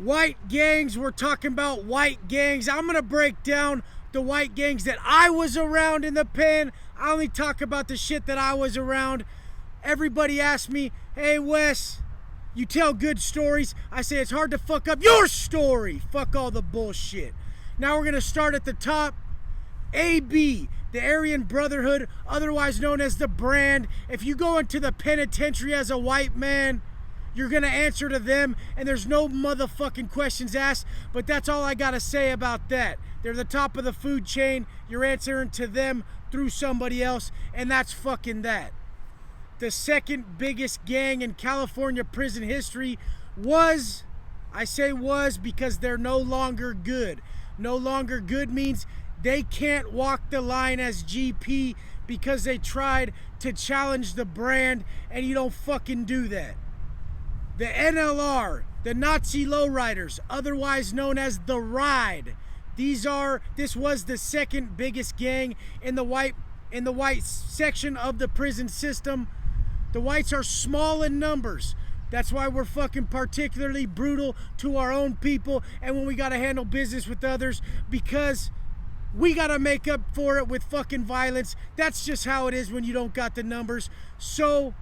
White gangs, we're talking about white gangs. I'm going to break down the white gangs that I was around in the pen. I only talk about the shit that I was around. Everybody asks me, hey Wes, you tell good stories. I say it's hard to fuck up your story. Fuck all the bullshit. Now we're going to start at the top. AB, the Aryan Brotherhood, otherwise known as the Brand. If you go into the penitentiary as a white man, you're going to answer to them, and there's no motherfucking questions asked, but that's all I got to say about that. They're the top of the food chain. You're answering to them through somebody else, and that's fucking that. The second biggest gang in California prison history was, I say was because they're no longer good. No longer good means they can't walk the line as GP because they tried to challenge the Brand, and you don't fucking do that. The NLR, the Nazi Lowriders, otherwise known as the Ride. This was the second biggest gang in the white section of the prison system. The whites are small in numbers. That's why we're fucking particularly brutal to our own people, and when we gotta handle business with others, because we gotta make up for it with fucking violence. That's just how it is when you don't got the numbers. So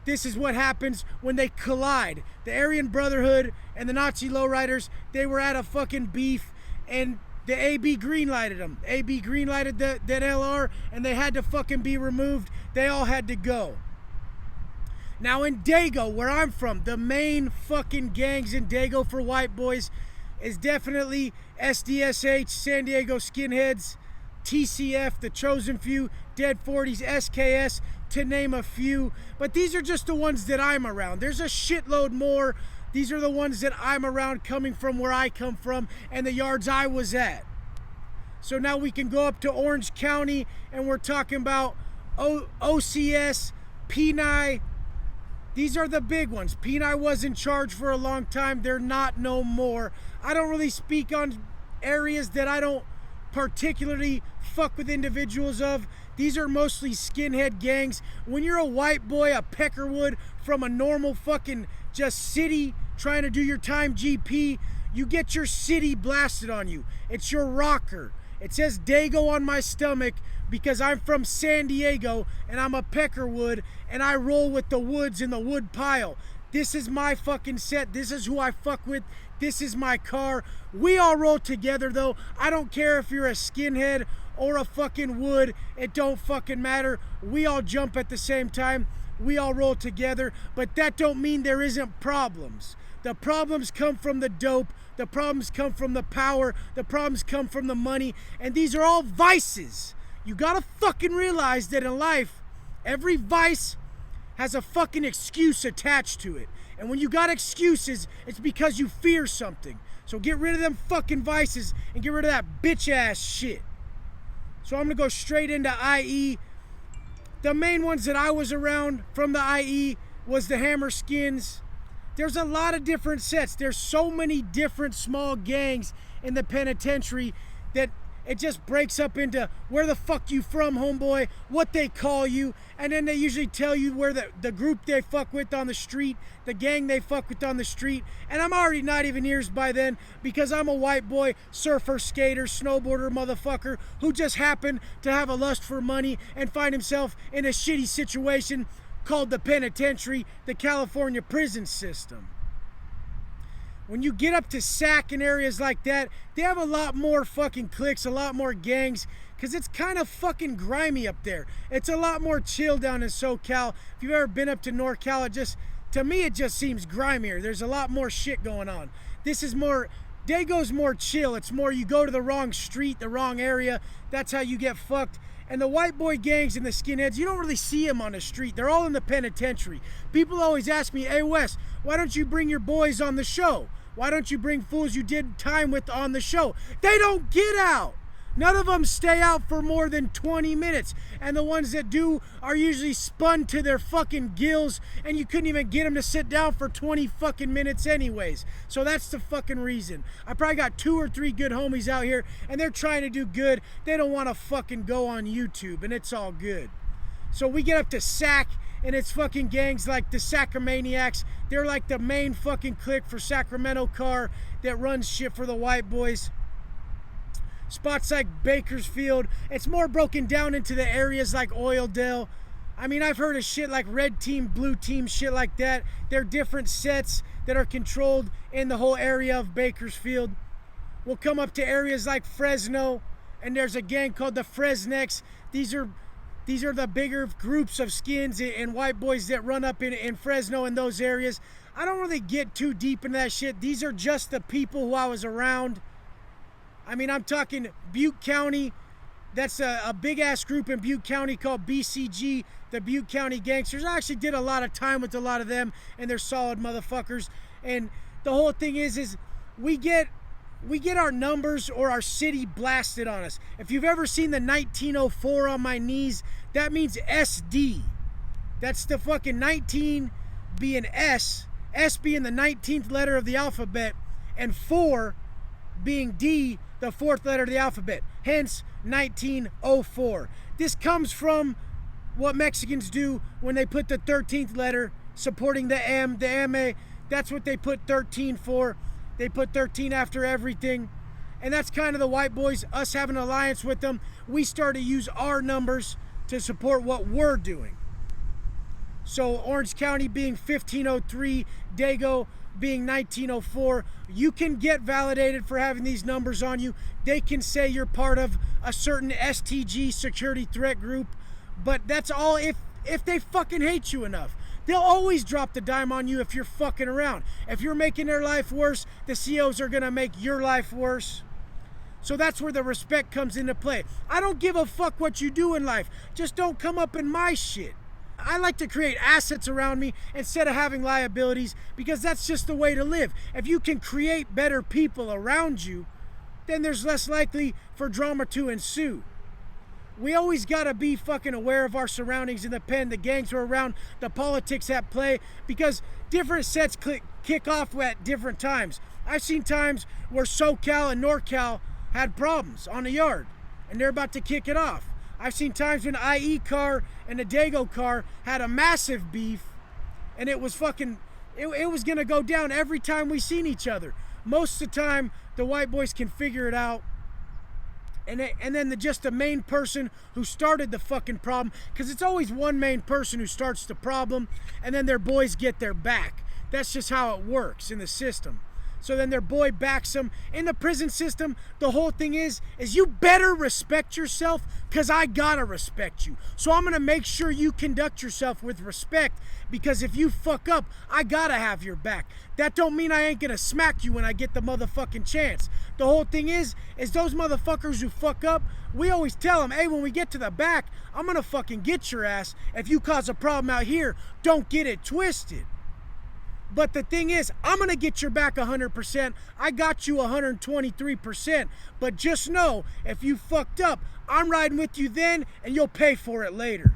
this is what happens when they collide. The Aryan Brotherhood and the Nazi Lowriders, they were at a fucking beef, and the AB greenlighted them. AB greenlighted the LR, and they had to fucking be removed. They all had to go. Now in Dago, where I'm from, the main fucking gangs in Dago for white boys is definitely SDSH, San Diego Skinheads, TCF, The Chosen Few, Dead 40s, SKS, to name a few. But these are just the ones that I'm around. There's a shitload more. These are the ones that I'm around, coming from where I come from and the yards I was at. So now we can go up to Orange County, and we're talking about OCS, Peni. These are the big ones. Peni was in charge for a long time. They're not no more. I don't really speak on areas that I don't particularly fuck with individuals of. These are mostly skinhead gangs. When you're a white boy, a Peckerwood, from a normal fucking just city trying to do your time GP, you get your city blasted on you. It's your rocker. It says Dago on my stomach because I'm from San Diego and I'm a Peckerwood and I roll with the woods in the wood pile. This is my fucking set. This is who I fuck with. This is my car. We all roll together though. I don't care if you're a skinhead or a fucking wood. It don't fucking matter. We all jump at the same time. We all roll together. But that don't mean there isn't problems. The problems come from the dope. The problems come from the power. The problems come from the money. And these are all vices. You gotta fucking realize that in life, every vice has a fucking excuse attached to it. And when you got excuses, it's because you fear something. So get rid of them fucking vices and get rid of that bitch ass shit. So I'm gonna go straight into IE. The main ones that I was around from the IE was the Hammer Skins. There's a lot of different sets. There's so many different small gangs in the penitentiary that it just breaks up into where the fuck you from, homeboy, what they call you, and then they usually tell you where the group they fuck with on the street, the gang they fuck with on the street. And I'm already not even years by then because I'm a white boy, surfer, skater, snowboarder, motherfucker who just happened to have a lust for money and find himself in a shitty situation called the penitentiary, the California prison system. When you get up to SAC and areas like that, they have a lot more fucking cliques, a lot more gangs, because it's kind of fucking grimy up there. It's a lot more chill down in SoCal. If you've ever been up to NorCal, to me it just seems grimier. There's a lot more shit going on. This is more, Dago's more chill. It's more you go to the wrong street, the wrong area, that's how you get fucked. And the white boy gangs and the skinheads, you don't really see them on the street. They're all in the penitentiary. People always ask me, hey Wes, why don't you bring your boys on the show? Why don't you bring fools you did time with on the show? They don't get out. None of them stay out for more than 20 minutes. And the ones that do are usually spun to their fucking gills, and you couldn't even get them to sit down for 20 fucking minutes anyways. So that's the fucking reason. I probably got 2 or 3 good homies out here, and they're trying to do good. They don't want to fucking go on YouTube, and it's all good. So we get up to SAC, and it's fucking gangs like the Sacramaniacs. They're like the main fucking clique for Sacramento car that runs shit for the white boys. Spots like Bakersfield, it's more broken down into the areas like Oildale. I mean, I've heard of shit like red team, blue team, shit like that. They're different sets that are controlled in the whole area of Bakersfield. We'll come up to areas like Fresno, and there's a gang called the Fresnecs. These are the bigger groups of skins and white boys that run up in Fresno and those areas. I don't really get too deep into that shit. These are just the people who I was around. I mean, I'm talking Butte County. That's a big-ass group in Butte County called BCG, the Butte County Gangsters. I actually did a lot of time with a lot of them, and they're solid motherfuckers. And the whole thing is we get our numbers or our city blasted on us. If you've ever seen the 1904 on my knees, that means SD. That's the fucking 19 being S being the 19th letter of the alphabet, and 4 being D, the 4th letter of the alphabet. Hence, 1904. This comes from what Mexicans do when they put the 13th letter supporting the M, the MA. That's what they put 13 for. They put 13 after everything. And that's kind of the white boys, us having an alliance with them. We start to use our numbers to support what we're doing. So Orange County being 1503, Dago being 1904. You can get validated for having these numbers on you. They can say you're part of a certain STG security threat group, but that's all if they fucking hate you enough. They'll always drop the dime on you if you're fucking around. If you're making their life worse, the COs are gonna make your life worse. So that's where the respect comes into play. I don't give a fuck what you do in life. Just don't come up in my shit. I like to create assets around me instead of having liabilities, because that's just the way to live. If you can create better people around you, then there's less likely for drama to ensue. We always gotta be fucking aware of our surroundings in the pen, the gangs who are around, the politics at play, because different sets kick off at different times. I've seen times where SoCal and NorCal had problems on the yard, and they're about to kick it off. I've seen times when IE car and the Dago car had a massive beef, and it was fucking, it was gonna go down every time we seen each other. Most of the time, the white boys can figure it out. And then just the main person who started the fucking problem, because it's always one main person who starts the problem, and then their boys get their back. That's just how it works in the system. So then their boy backs them. In the prison system, the whole thing is you better respect yourself, because I gotta respect you. So I'm gonna make sure you conduct yourself with respect, because if you fuck up, I gotta have your back. That don't mean I ain't gonna smack you when I get the motherfucking chance. The whole thing is those motherfuckers who fuck up, we always tell them, hey, when we get to the back, I'm gonna fucking get your ass. If you cause a problem out here, don't get it twisted. But the thing is, I'm going to get your back 100%. I got you 123%. But just know, if you fucked up, I'm riding with you then, and you'll pay for it later.